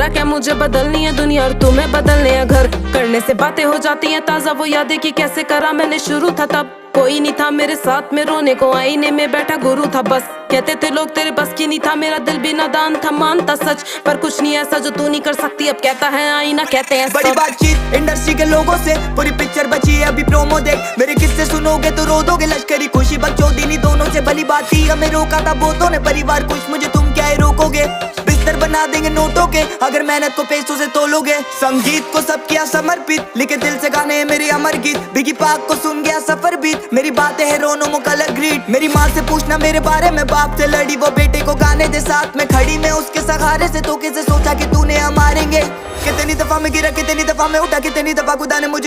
बोला क्या मुझे बदलनी है दुनिया और तुम्हें बदलने हैं घर। करने से बातें हो जाती हैं ताजा, वो यादें कि कैसे करा मैंने शुरू था तब। कोई नहीं था मेरे साथ में रोने को, आईने में बैठा गुरु था बस। कहते थे लोग तेरे बस की नहीं था, मेरा दिल भी नादान था, मानता सच। पर कुछ नहीं ऐसा जो तू नहीं कर सकती, अब कहता है आईना, कहते हैं बड़ी बातचीत इंडस्ट्री के लोगों से, पूरी पिक्चर बची है अभी प्रोमो देख। मेरे किस्से सुनोगे तो रो दोगे, लश्करी खुशी बकचोदी दोनों से भली बात थी। हमें रोका था बहुतों ने, परिवार कुछ मुझे तुम क्या ही रोकोगे। बिस्तर बना देंगे नोटों के अगर मेहनत को पैसों से तोलोगे। संगीत को सब किया समर्पित, लिखे दिल से गाने हैं मेरे अमर गीत। बिगी पाक को सुन गया सफर बीत, मेरी बातें है रोनो मो कलर ग्रीट। मेरी माँ से पूछना मेरे बारे में, बाप से लड़ी वो बेटे को गाने दे साथ में खड़ी। मैं उसके सहारे से तो कैसे सोचा कि तूने हम मारेंगे। कितनी दफा मैं गिरा, कितनी दफा मैं उठा, कितनी दफा खुदा ने मुझे